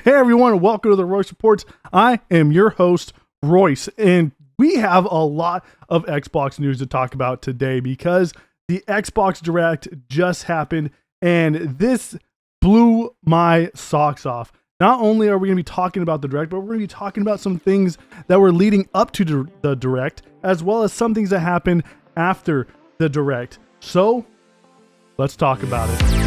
Hey everyone, welcome to the Royce Reports. I am your host, Royce, and we have a lot of Xbox news to talk about today because the Xbox Direct just happened and this blew my socks off. Not only are we going to be talking about the Direct, but we're going to be talking about some things that were leading up to the Direct, as well as some things that happened after the Direct. So, let's talk about it.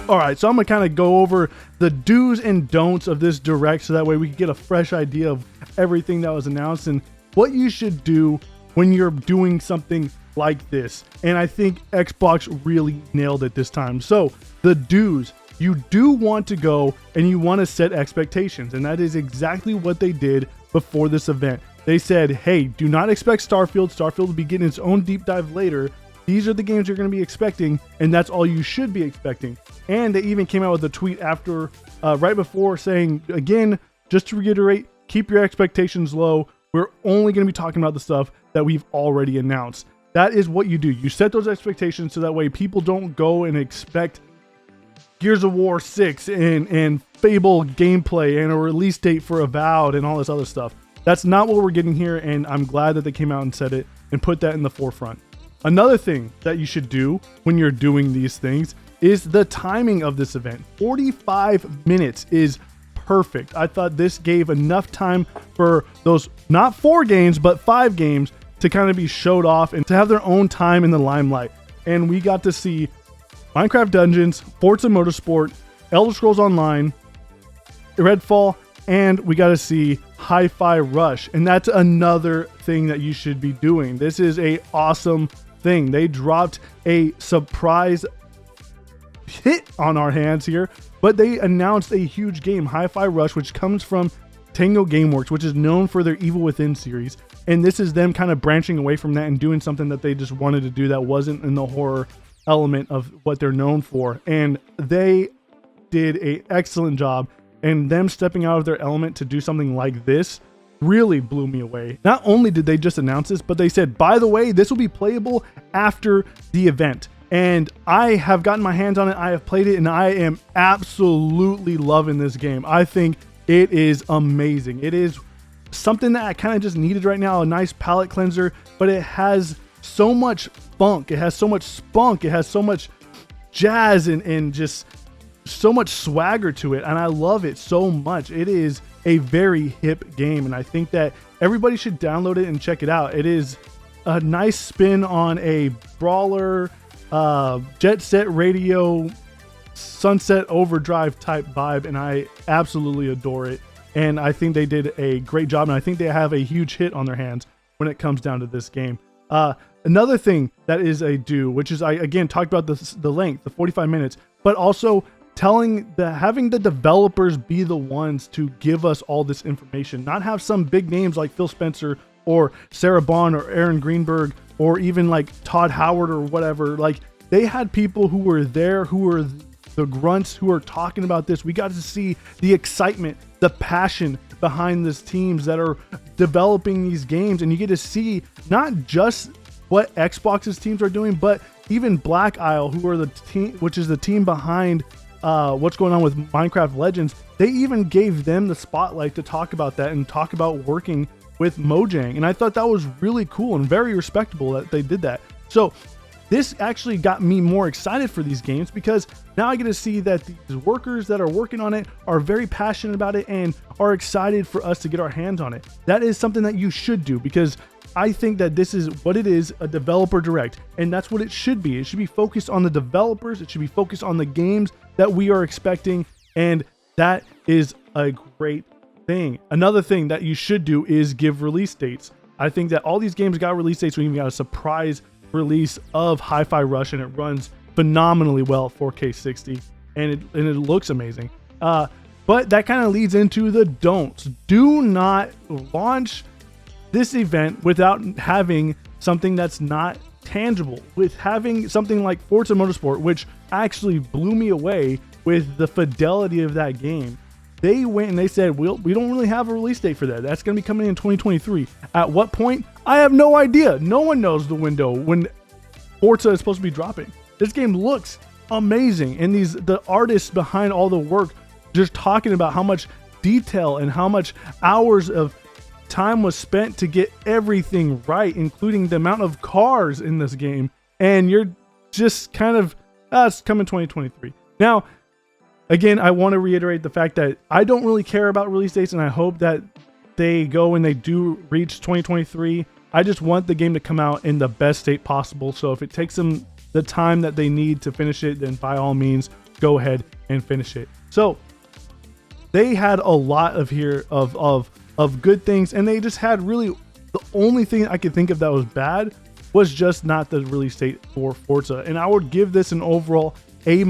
All right, so I'm gonna kind of go over the do's and don'ts of this Direct so that way we can get a fresh idea of everything that was announced and what you should do when you're doing something like this. And I think Xbox really nailed it this time. So the do's, you do want to go and you want to set expectations, and that is exactly what they did before this event. They said, hey, do not expect Starfield. Starfield will be getting its own deep dive later. These are the games you're going to be expecting, and that's all you should be expecting. And they even came out with a tweet after, right before, saying, again, just to reiterate, keep your expectations low. We're only going to be talking about the stuff that we've already announced. That is what you do. You set those expectations so that way people don't go and expect Gears of War 6 and Fable gameplay and a release date for Avowed and all this other stuff. That's not what we're getting here, and I'm glad that they came out and said it and put that in the forefront. Another thing that you should do when you're doing these things is the timing of this event. 45 minutes is perfect. I thought this gave enough time for those, not 4 games, but 5 games to kind of be showed off and to have their own time in the limelight. And we got to see Minecraft Dungeons, Forza Motorsport, Elder Scrolls Online, Redfall, and we got to see HiFi Rush. And that's another thing that you should be doing. This is a awesome thing. They dropped a surprise hit on our hands here, but they announced a huge game, HiFi Rush, which comes from Tango Gameworks, which is known for their Evil Within series. And this is them kind of branching away from that and doing something that they just wanted to do that wasn't in the horror element of what they're known for. And they did an excellent job, and them stepping out of their element to do something like this really blew me away. Not only did they just announce this, but they said, by the way, this will be playable after the event. And I have gotten my hands on it. I have played it, and I am absolutely loving this game. I think it is amazing. It is something that I kind of just needed right now, a nice palate cleanser, but it has so much funk. It has so much spunk. It has so much jazz and just so much swagger to it, and I love it so much. It is a very hip game, and I think that everybody should download it and check it out. It is a nice spin on a brawler, Jet Set Radio, Sunset Overdrive type vibe, and I absolutely adore it. And I think they did a great job, and I think they have a huge hit on their hands when it comes down to this game. Another thing that is a do, which is, I again talked about the length, the 45 minutes, but also having the developers be the ones to give us all this information, not have some big names like Phil Spencer or Sarah Bond or Aaron Greenberg or even like Todd Howard or whatever. Like, they had people who were there, who were the grunts, who are talking about this. We got to see the excitement, the passion behind these teams that are developing these games, and you get to see not just what Xbox's teams are doing, but even Black Isle, who are the team, which is the team behind what's going on with Minecraft Legends. They even gave them the spotlight to talk about that and talk about working with Mojang. And I thought that was really cool and very respectable that they did that. So this actually got me more excited for these games because now I get to see that these workers that are working on it are very passionate about it and are excited for us to get our hands on it. That is something that you should do because I think that this is what it is, a developer direct, and that's what it should be. It should be focused on the developers. It should be focused on the games that we are expecting, and that is a great thing. Another thing that you should do is give release dates. I think that all these games got release dates. We even got a surprise release of HiFi Rush, and it runs phenomenally well at 4K 60, and it looks amazing. But that kind of leads into the don'ts. Do not launch this event without having something that's not tangible, with having something like Forza Motorsport, which actually blew me away with the fidelity of that game. they went and they said, we don't really have a release date for that. That's going to be coming in 2023. At what point? I have no idea. No one knows the window when Forza is supposed to be dropping. This game looks amazing. And the artists behind all the work just talking about how much detail and how much hours of time was spent to get everything right, including the amount of cars in this game. And you're just kind of, it's coming 2023. Now, again, I want to reiterate the fact that I don't really care about release dates, and I hope that they go and they do reach 2023. I just want the game to come out in the best state possible. So if it takes them the time that they need to finish it, then by all means, go ahead and finish it. So they had a lot of good things, and they just had really the only thing I could think of that was bad was just not the release date for Forza. And I would give this an overall A-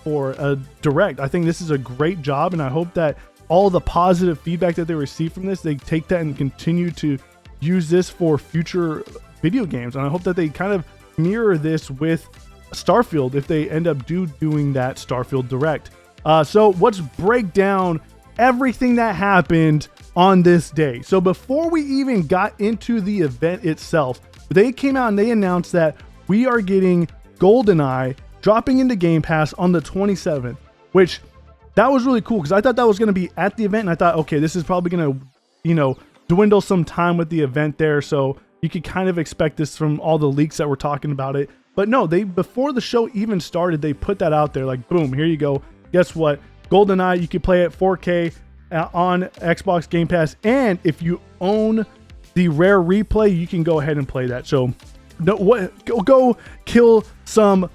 for a direct. I think this is a great job, and I hope that all the positive feedback that they receive from this, they take that and continue to use this for future video games. And I hope that they kind of mirror this with Starfield if they end up doing that Starfield direct. So let's break down everything that happened on this day. So before we even got into the event itself, they came out and they announced that we are getting GoldenEye dropping into Game Pass on the 27th, which that was really cool because I thought that was going to be at the event, and I thought, okay, this is probably going to, dwindle some time with the event there, so you could kind of expect this from all the leaks that were talking about it. But no, before the show even started, they put that out there, like, boom, here you go. Guess what? GoldenEye, you can play it 4K on Xbox Game Pass, and if you own the Rare Replay, you can go ahead and play that. So, go kill some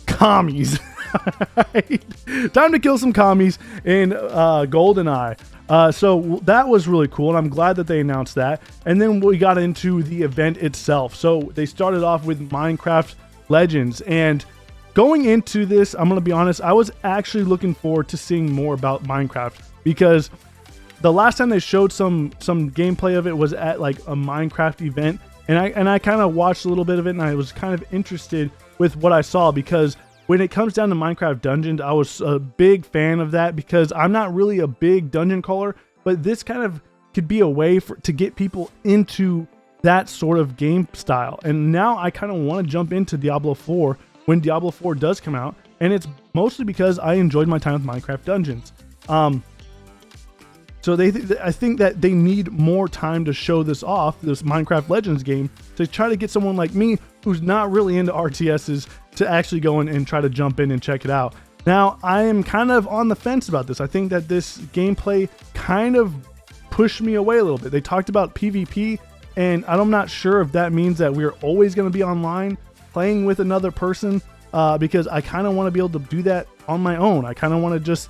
commies. Time to kill some commies in GoldenEye. So that was really cool, and I'm glad that they announced that. And then we got into the event itself. So they started off with Minecraft Legends, and going into this, I'm going to be honest, I was actually looking forward to seeing more about Minecraft, because the last time they showed some gameplay of it was at like a Minecraft event, and I kind of watched a little bit of it, and I was kind of interested with what I saw, because when it comes down to Minecraft Dungeons, I was a big fan of that, because I'm not really a big dungeon crawler, but this kind of could be a way to get people into that sort of game style. And now I kind of want to jump into Diablo 4 when Diablo 4 does come out, and it's mostly because I enjoyed my time with Minecraft Dungeons. So I think that they need more time to show this off, this Minecraft Legends game, to try to get someone like me who's not really into RTSs to actually go in and try to jump in and check it out. Now, I am kind of on the fence about this. I think that this gameplay kind of pushed me away a little bit. They talked about PvP, and I'm not sure if that means that we're always going to be online playing with another person, because I kind of want to be able to do that on my own. I kind of want to just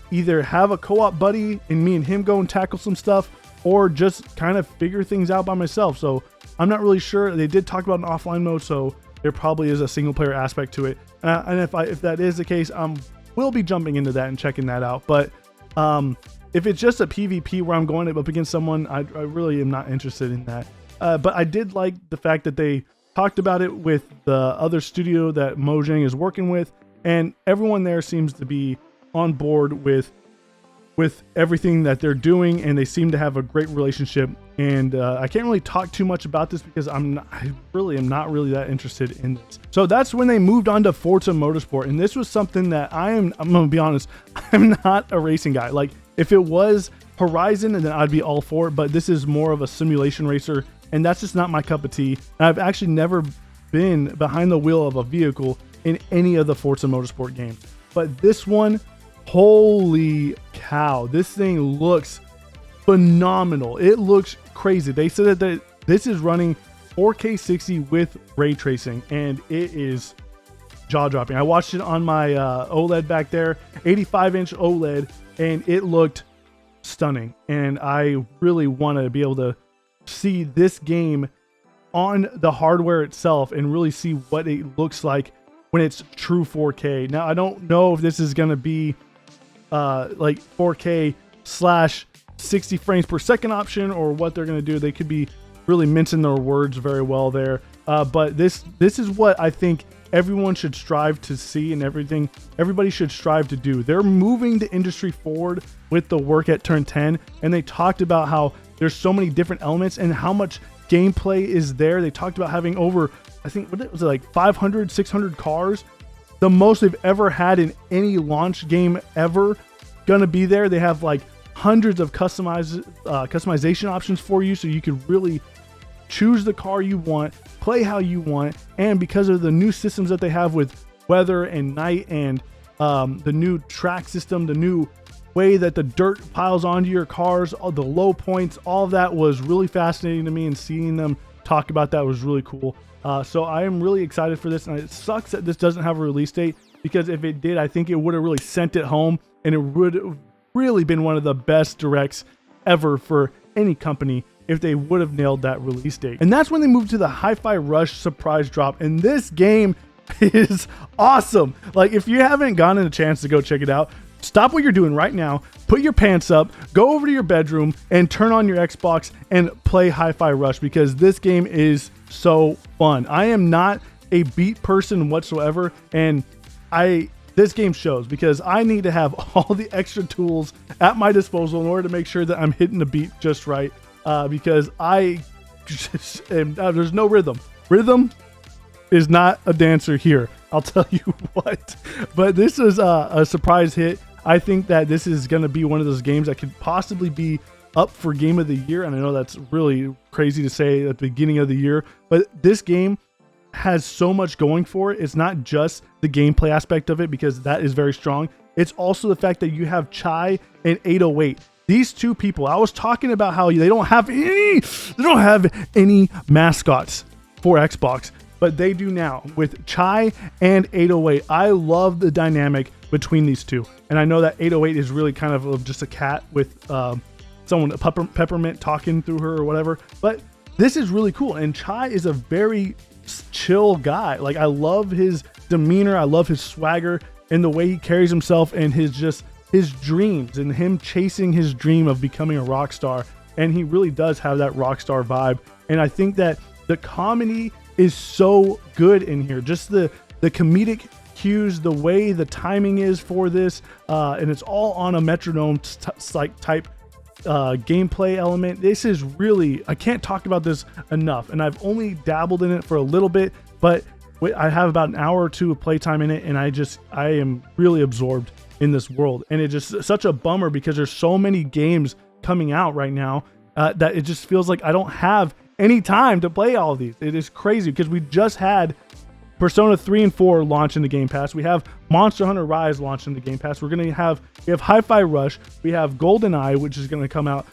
either have a co-op buddy and me and him go and tackle some stuff, or just kind of figure things out by myself. So I'm not really sure. They did talk about an offline mode, so there probably is a single player aspect to it. And if that is the case, we'll be jumping into that and checking that out. But if it's just a PvP where I'm going up against someone, I really am not interested in that. But I did like the fact that they talked about it with the other studio that Mojang is working with, and everyone there seems to be on board with everything that they're doing, and they seem to have a great relationship. And I can't really talk too much about this because I really am not really that interested in this. So that's when they moved on to Forza Motorsport, and this was something that I'm gonna be honest, I'm not a racing guy. Like, if it was Horizon, then I'd be all for it, but this is more of a simulation racer, and that's just not my cup of tea. And I've actually never been behind the wheel of a vehicle in any of the Forza Motorsport games, but this one, holy cow, this thing looks phenomenal. It looks crazy. They said that this is running 4K 60 with ray tracing, and it is jaw-dropping. I watched it on my OLED back there, 85-inch OLED, and it looked stunning. And I really want to be able to see this game on the hardware itself and really see what it looks like when it's true 4K. Now, I don't know if this is going to be like 4K / 60 frames per second option, or what they're going to do. They could be really mincing their words very well there. But this is what I think everyone should strive to see, and everybody should strive to do. They're moving the industry forward with the work at Turn 10, and they talked about how there's so many different elements and how much gameplay is there. They talked about having over, I think, what was it, like 500, 600 cars, the most they've ever had in any launch game ever, gonna be there. They have like hundreds of customization options for you, so you could really choose the car you want, play how you want. And because of the new systems that they have with weather and night, and the new track system, the new way that the dirt piles onto your cars, all the low points, all of that was really fascinating to me, and seeing them talk about that was really cool. So I am really excited for this, and it sucks that this doesn't have a release date, because if it did, I think it would have really sent it home, and it would have really been one of the best directs ever for any company if they would have nailed that release date. And that's when they moved to the HiFi Rush surprise drop, and this game is awesome. Like, if you haven't gotten a chance to go check it out, stop what you're doing right now, put your pants up, go over to your bedroom, and turn on your Xbox and play HiFi Rush, because this game is so fun. I am not a beat person whatsoever, and this game shows, because I need to have all the extra tools at my disposal in order to make sure that I'm hitting the beat just right, because there's no rhythm. Rhythm is not a dancer here, I'll tell you what. But this is a surprise hit. I think that this is going to be one of those games that could possibly be up for Game of the Year, and I know that's really crazy to say at the beginning of the year, but this game has so much going for it. It's not just the gameplay aspect of it, because that is very strong. It's also the fact that you have Chai and 808. These two people, I was talking about how they don't have any mascots for Xbox, but they do now with Chai and 808. I love the dynamic between these two, and I know that 808 is really kind of just a cat with someone, Peppermint, talking through her or whatever, but this is really cool. And Chai is a very chill guy. Like, I love his demeanor, I love his swagger, and the way he carries himself, and his dreams, and him chasing his dream of becoming a rock star. And he really does have that rock star vibe. And I think that the comedy is so good in here, just the comedic cues, the way the timing is for this, and it's all on a metronome type gameplay element. This is really, I can't talk about this enough, and I've only dabbled in it for a little bit, but I have about an hour or two of playtime in it, and I am really absorbed in this world. And it's just such a bummer, because there's so many games coming out right now that it just feels like I don't have any time to play all of these. It is crazy, because we just had Persona 3 and 4 launch in the Game Pass. We have Monster Hunter Rise launch in the Game Pass. We have HiFi Rush. We have GoldenEye, which is going to come out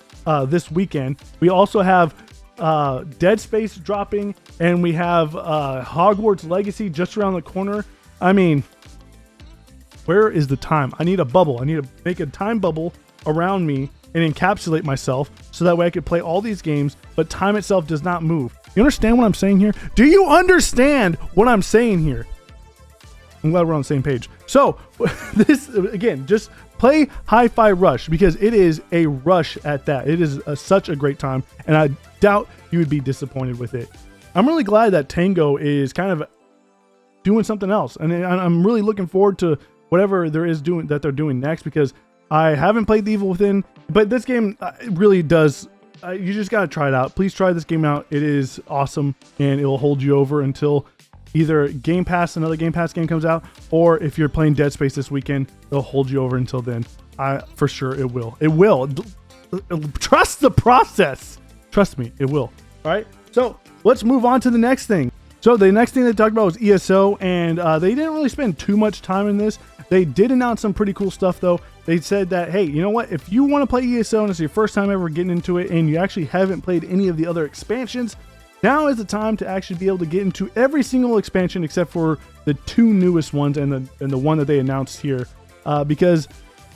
this weekend. We also have Dead Space dropping, and we have Hogwarts Legacy just around the corner. I mean, where is the time? I need a bubble. I need to make a time bubble around me and encapsulate myself, so that way I could play all these games, but time itself does not move. You understand what I'm saying here? Do you understand what I'm saying here? I'm glad we're on the same page. So this, again, just play HiFi Rush, because it is a rush at that. It is such a great time, and I doubt you would be disappointed with it. I'm really glad that Tango is kind of doing something else, and I'm really looking forward to whatever they're doing next, because I haven't played The Evil Within, but this game really does. You just gotta try it out. Please try this game out. It is awesome, and it will hold you over until either Game Pass, another Game Pass game comes out, or if you're playing Dead Space this weekend, it'll hold you over until then. For sure it will. It will. Trust the process. Trust me, it will. All right, so let's move on to the next thing. So the next thing they talked about was ESO, and they didn't really spend too much time in this. They did announce some pretty cool stuff, though. They said that, hey, you know what? If you want to play ESO and it's your first time ever getting into it, and you actually haven't played any of the other expansions, now is the time to actually be able to get into every single expansion except for the two newest ones and the one that they announced here, because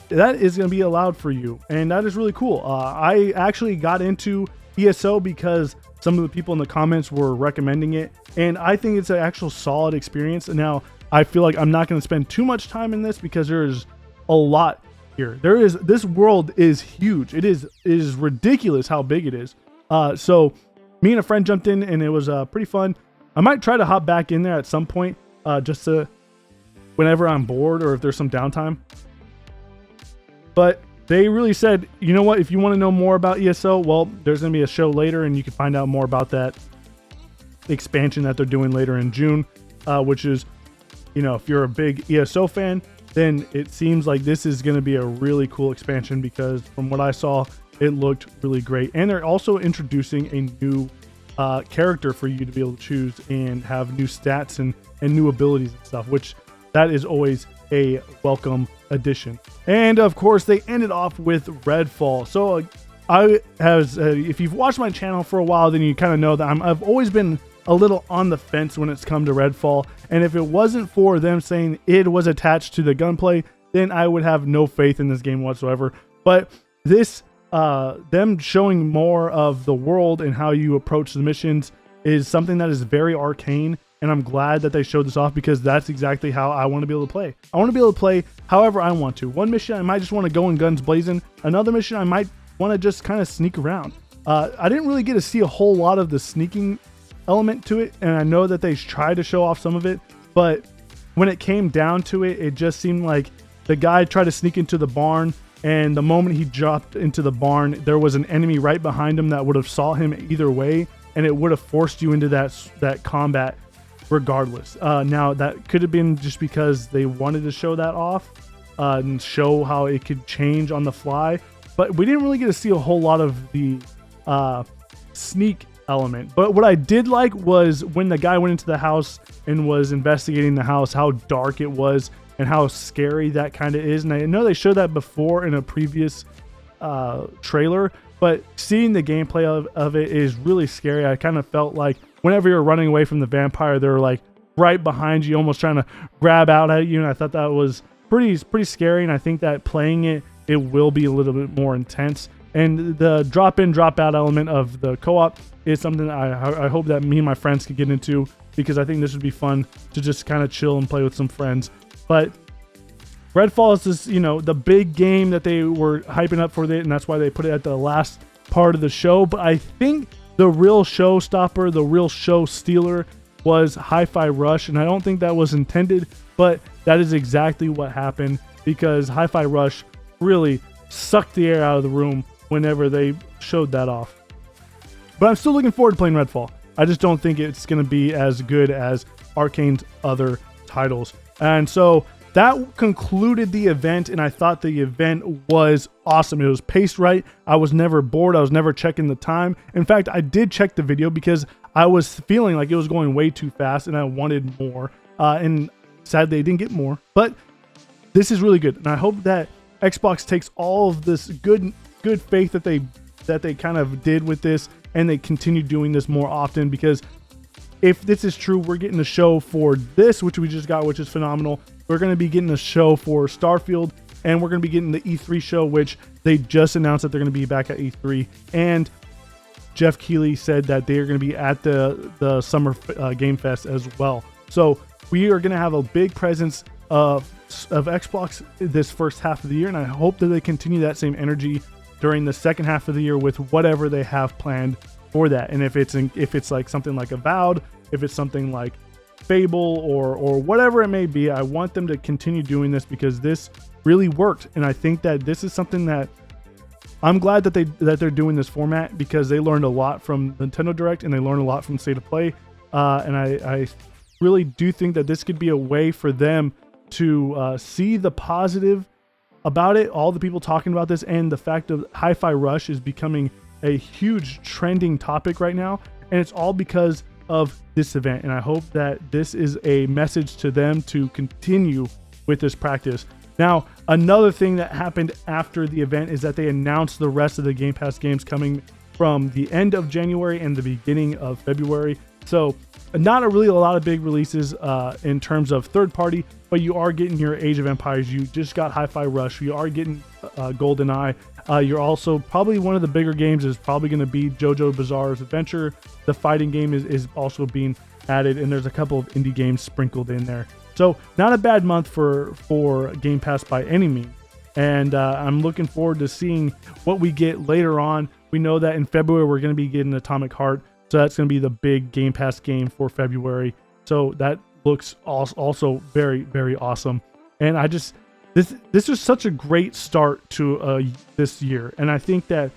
that is going to be allowed for you, and that is really cool. I actually got into ESO because some of the people in the comments were recommending it, and I think it's an actual solid experience. And now I feel like I'm not going to spend too much time in this, because there's a lot here. This world is huge. It is ridiculous how big it is. So me and a friend jumped in, and it was pretty fun. I might try to hop back in there at some point, just to whenever I'm bored or if there's some downtime. But they really said, you know what, if you want to know more about ESO, well, there's going to be a show later and you can find out more about that expansion that they're doing later in June, which is, you know, if you're a big ESO fan, then it seems like this is going to be a really cool expansion, because from what I saw, it looked really great. And they're also introducing a new character for you to be able to choose and have new stats and new abilities and stuff, which that is always a welcome addition. And of course, they ended off with Redfall. So if you've watched my channel for a while, then you kind of know that I've always been a little on the fence when it's come to Redfall. And if it wasn't for them saying it was attached to the gunplay, then I would have no faith in this game whatsoever. But this, them showing more of the world and how you approach the missions is something that is very arcane. And I'm glad that they showed this off, because that's exactly how I want to be able to play. I want to be able to play however I want to. One mission, I might just want to go in guns blazing. Another mission, I might want to just kind of sneak around. I didn't really get to see a whole lot of the sneaking element to it, and I know that they tried to show off some of it, but when it came down to it, it just seemed like the guy tried to sneak into the barn, and the moment he dropped into the barn, there was an enemy right behind him that would have saw him either way, and it would have forced you into that combat regardless. Now, that could have been just because they wanted to show that off and show how it could change on the fly, but we didn't really get to see a whole lot of the sneak element. But what I did like was when the guy went into the house and was investigating the house, how dark it was and how scary that kind of is. And I know they showed that before in a previous trailer, but seeing the gameplay of it is really scary. I kind of felt like whenever you're running away from the vampire, they're like right behind you, almost trying to grab out at you. And I thought that was pretty scary. And I think that playing it will be a little bit more intense. And the drop in, drop out element of the co-op is something I hope that me and my friends could get into, because I think this would be fun to just kind of chill and play with some friends. But Redfall is this, you know, the big game that they were hyping up for it, and that's why they put it at the last part of the show. But I think the real showstopper, the real show stealer was HiFi Rush, and I don't think that was intended, but that is exactly what happened, because HiFi Rush really sucked the air out of the room whenever they showed that off. But I'm still looking forward to playing Redfall. I just don't think it's going to be as good as Arcane's other titles. And so that concluded the event, and I thought the event was awesome. It was paced right. I was never bored. I was never checking the time. In fact, I did check the video because I was feeling like it was going way too fast and I wanted more. And sadly, I didn't get more. But this is really good, and I hope that Xbox takes all of this good faith that they kind of did with this, and they continue doing this more often, because if this is true, we're getting a show for this, which we just got, which is phenomenal. We're going to be getting a show for Starfield, and we're going to be getting the E3 show, which they just announced that they're going to be back at E3. And Jeff Keighley said that they are going to be at the Summer Game Fest as well. So we are going to have a big presence of Xbox this first half of the year, and I hope that they continue that same energy during the second half of the year with whatever they have planned for that. And if it's like something like Avowed, if it's something like Fable or whatever it may be, I want them to continue doing this, because this really worked. And I think that this is something that I'm glad that they're doing this format, because they learned a lot from Nintendo Direct and they learned a lot from State of Play. And I really do think that this could be a way for them to see the positive about it, all the people talking about this, and the fact of HiFi Rush is becoming a huge trending topic right now, and it's all because of this event. And I hope that this is a message to them to continue with this practice. Now, another thing that happened after the event is that they announced the rest of the Game Pass games coming from the end of January and the beginning of February. So not a lot of big releases in terms of third party, but you are getting your Age of Empires. You just got HiFi Rush. You are getting GoldenEye. You're also probably one of the bigger games is probably going to be JoJo Bizarre's Adventure. The fighting game is also being added, and there's a couple of indie games sprinkled in there. So not a bad month for Game Pass by any means. And I'm looking forward to seeing what we get later on. We know that in February we're going to be getting Atomic Heart. So that's going to be the big Game Pass game for February. So that looks also very, very awesome. And I just, this was such a great start to this year. And I think that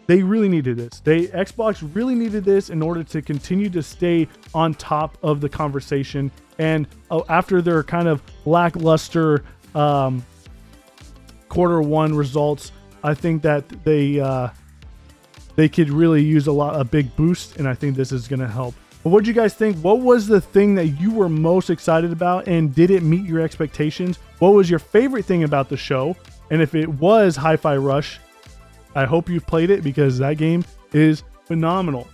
they really needed this. Xbox really needed this in order to continue to stay on top of the conversation. And after their kind of lackluster Q1 results, I think that they could really use a big boost, and I think this is going to help. But what do you guys think? What was the thing that you were most excited about, and did it meet your expectations? What was your favorite thing about the show? And if it was Hi-Fi Rush, I hope you've played it, because that game is phenomenal.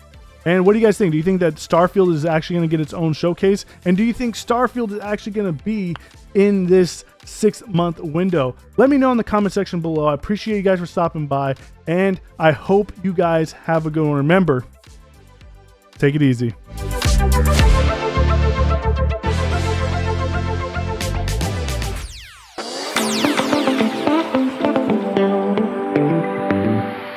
And what do you guys think? Do you think that Starfield is actually going to get its own showcase? And do you think Starfield is actually going to be in this 6-month window? Let me know in the comment section below. I appreciate you guys for stopping by, and I hope you guys have a good one. Remember, take it easy.